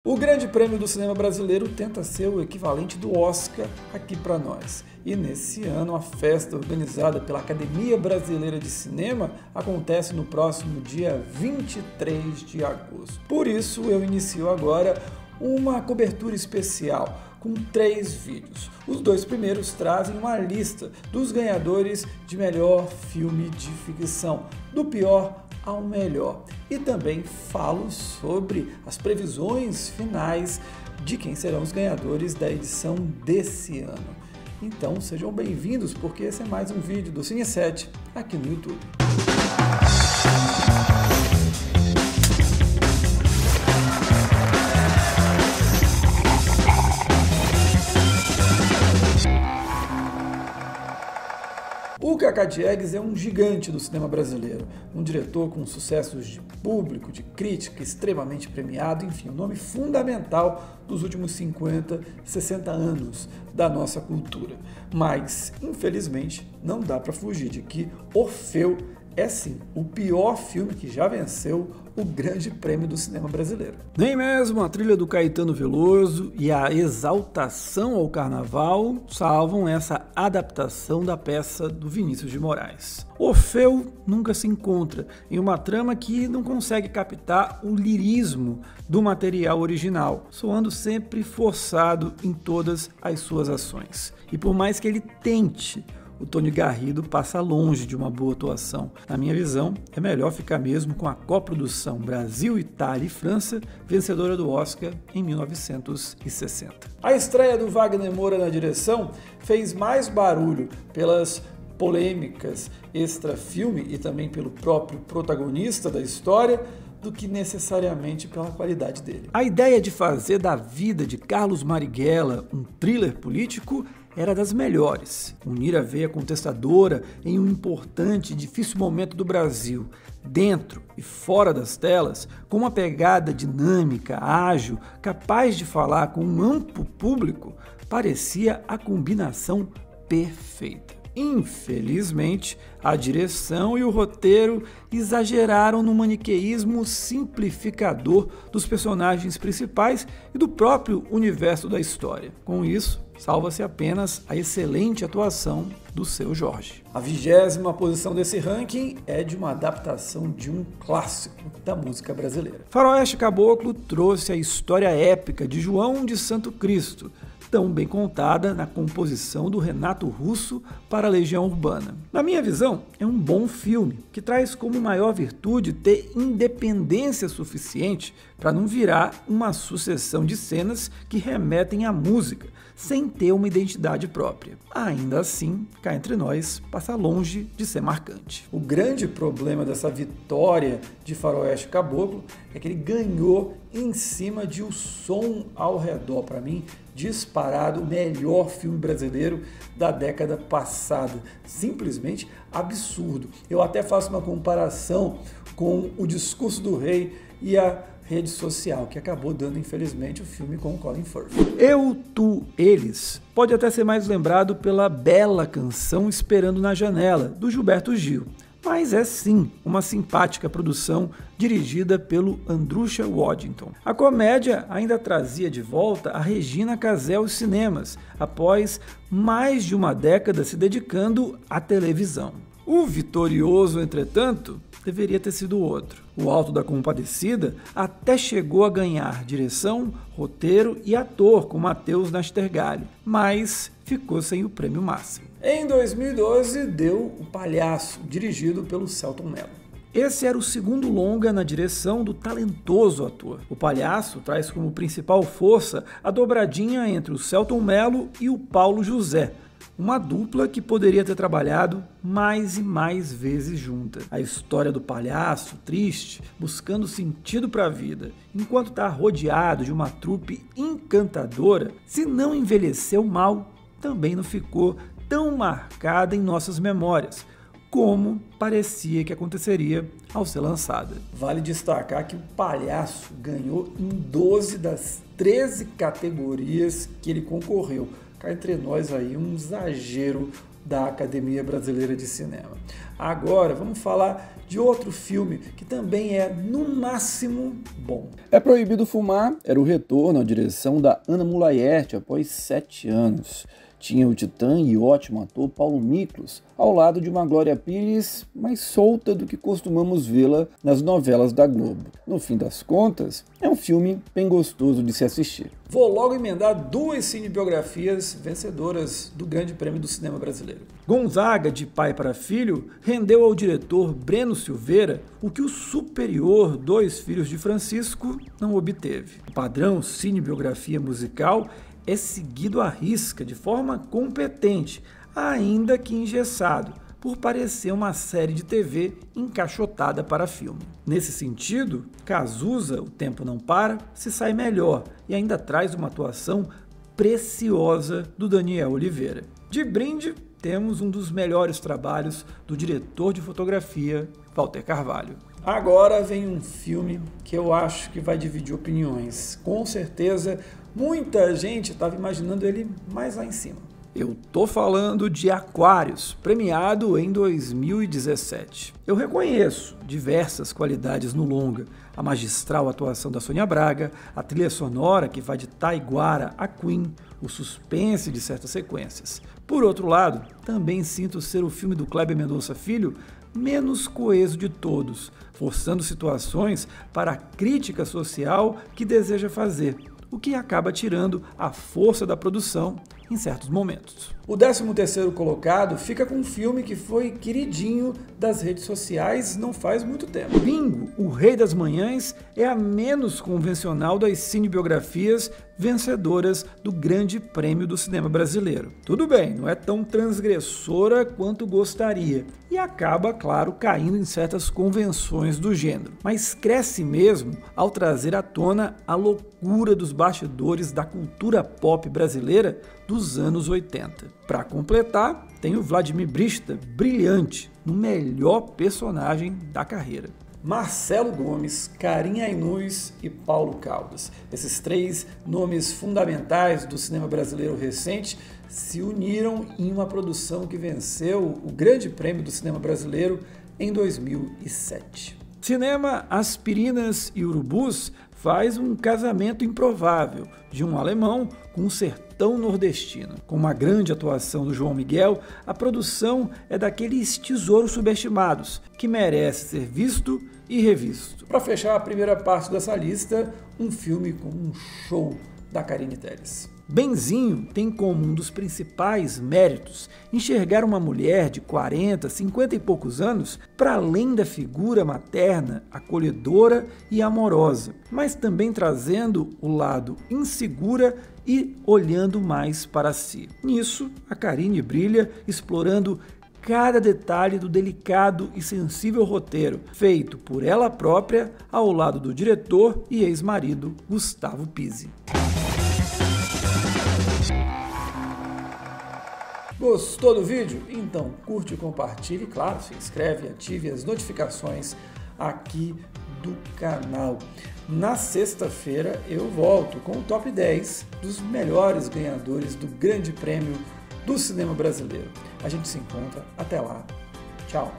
O Grande Prêmio do Cinema Brasileiro tenta ser o equivalente do Oscar aqui para nós. E nesse ano, a festa organizada pela Academia Brasileira de Cinema acontece no próximo dia 23 de agosto. Por isso, eu inicio agora uma cobertura especial com 3 vídeos. Os 2 primeiros trazem uma lista dos ganhadores de melhor filme de ficção, do pior ao melhor. E também falo sobre as previsões finais de quem serão os ganhadores da edição desse ano. Então sejam bem-vindos, porque esse é mais um vídeo do Cine7 aqui no YouTube. O Cacá Diegues é um gigante do cinema brasileiro, um diretor com sucessos de público, de crítica, extremamente premiado, enfim, um nome fundamental dos últimos 50, 60 anos da nossa cultura. Mas, infelizmente, não dá para fugir de que Orfeu é sim o pior filme que já venceu o Grande Prêmio do Cinema Brasileiro. Nem mesmo a trilha do Caetano Veloso e a exaltação ao carnaval salvam essa adaptação da peça do Vinícius de Moraes. Orfeu nunca se encontra em uma trama que não consegue captar o lirismo do material original, soando sempre forçado em todas as suas ações. E por mais que ele tente, o Tony Garrido passa longe de uma boa atuação. Na minha visão, é melhor ficar mesmo com a coprodução Brasil, Itália e França, vencedora do Oscar em 1960. A estreia do Wagner Moura na direção fez mais barulho pelas polêmicas extra-filme e também pelo próprio protagonista da história do que necessariamente pela qualidade dele. A ideia de fazer da vida de Carlos Marighella um thriller político era das melhores. Unir a veia contestadora em um importante e difícil momento do Brasil, dentro e fora das telas, com uma pegada dinâmica, ágil, capaz de falar com um amplo público, parecia a combinação perfeita. Infelizmente, a direção e o roteiro exageraram no maniqueísmo simplificador dos personagens principais e do próprio universo da história. Com isso, salva-se apenas a excelente atuação do Seu Jorge. A 20ª posição desse ranking é de uma adaptação de um clássico da música brasileira. Faroeste Caboclo trouxe a história épica de João de Santo Cristo, tão bem contada na composição do Renato Russo para a Legião Urbana. Na minha visão, é um bom filme, que traz como maior virtude ter independência suficiente para não virar uma sucessão de cenas que remetem à música, sem ter uma identidade própria. Ainda assim, cá entre nós, passa longe de ser marcante. O grande problema dessa vitória de Faroeste Caboclo é que ele ganhou em cima de O Som ao Redor. Para mim, disparado o melhor filme brasileiro da década passada. Simplesmente absurdo. Eu até faço uma comparação com O Discurso do Rei e a Rede Social, que acabou dando, infelizmente, o filme com Colin Firth. Eu, Tu, Eles pode até ser mais lembrado pela bela canção Esperando na Janela, do Gilberto Gil. Mas é sim uma simpática produção dirigida pelo Andrusha Waddington. A comédia ainda trazia de volta a Regina Casé aos cinemas, após mais de uma década se dedicando à televisão. O vitorioso, entretanto, deveria ter sido outro. O Alto da Compadecida até chegou a ganhar direção, roteiro e ator com Matheus Nastergalli, mas ficou sem o prêmio máximo. Em 2012 deu O Palhaço, dirigido pelo Selton Mello. Esse era o segundo longa na direção do talentoso ator. O Palhaço traz como principal força a dobradinha entre o Selton Mello e o Paulo José, uma dupla que poderia ter trabalhado mais e mais vezes junta. A história do palhaço, triste, buscando sentido para a vida, enquanto está rodeado de uma trupe encantadora, se não envelheceu mal, também não ficou tão marcada em nossas memórias, como parecia que aconteceria ao ser lançada. Vale destacar que o Palhaço ganhou em 12 das 13 categorias que ele concorreu. Cá entre nós aí, um exagero da Academia Brasileira de Cinema. Agora vamos falar de outro filme que também é, no máximo, bom. É Proibido Fumar era o retorno à direção da Ana Mulayert após 7 anos. Tinha o titã e ótimo ator Paulo Miklos, ao lado de uma Glória Pires mais solta do que costumamos vê-la nas novelas da Globo. No fim das contas, é um filme bem gostoso de se assistir. Vou logo emendar 2 cinebiografias vencedoras do Grande Prêmio do Cinema Brasileiro. Gonzaga, de pai para filho, rendeu ao diretor Breno Silveira o que o superior Dois Filhos de Francisco não obteve. O padrão cinebiografia musical é seguido à risca de forma competente, ainda que engessado, por parecer uma série de TV encaixotada para filme. Nesse sentido, Cazuza, O Tempo Não Para, se sai melhor e ainda traz uma atuação preciosa do Daniel Oliveira. De brinde, temos um dos melhores trabalhos do diretor de fotografia, Walter Carvalho. Agora vem um filme que eu acho que vai dividir opiniões. Com certeza, muita gente estava imaginando ele mais lá em cima. Eu tô falando de Aquários, premiado em 2017. Eu reconheço diversas qualidades no longa, a magistral atuação da Sônia Braga, a trilha sonora que vai de Taiguara a Queen, o suspense de certas sequências. Por outro lado, também sinto ser o filme do Kleber Mendonça Filho menos coeso de todos, forçando situações para a crítica social que deseja fazer, o que acaba tirando a força da produção em certos momentos. O 13º colocado fica com um filme que foi queridinho das redes sociais não faz muito tempo. Bingo, O Rei das Manhãs, é a menos convencional das cinebiografias vencedoras do Grande Prêmio do Cinema Brasileiro. Tudo bem, não é tão transgressora quanto gostaria e acaba, claro, caindo em certas convenções do gênero, mas cresce mesmo ao trazer à tona a loucura dos bastidores da cultura pop brasileira dos anos 80. Para completar, tem o Vladimir Brista, brilhante, no melhor personagem da carreira. Marcelo Gomes, Karim Ainuz e Paulo Caldas. Esses 3 nomes fundamentais do cinema brasileiro recente se uniram em uma produção que venceu o Grande Prêmio do Cinema Brasileiro em 2007. Cinema Aspirinas e Urubus faz um casamento improvável de um alemão com um sertão nordestino. Com uma grande atuação do João Miguel, a produção é daqueles tesouros subestimados, que merece ser visto e revisto. Para fechar a primeira parte dessa lista, um filme com um show da Carine Telles. Benzinho tem como um dos principais méritos enxergar uma mulher de 40, 50 e poucos anos para além da figura materna, acolhedora e amorosa, mas também trazendo o lado insegura e olhando mais para si. Nisso, a Carine brilha explorando cada detalhe do delicado e sensível roteiro, feito por ela própria ao lado do diretor e ex-marido Gustavo Pizzi. Gostou do vídeo? Então curte e compartilhe, claro, se inscreve e ative as notificações aqui do canal. Na sexta-feira eu volto com o top 10 dos melhores ganhadores do Grande Prêmio do Cinema Brasileiro. A gente se encontra, até lá, tchau!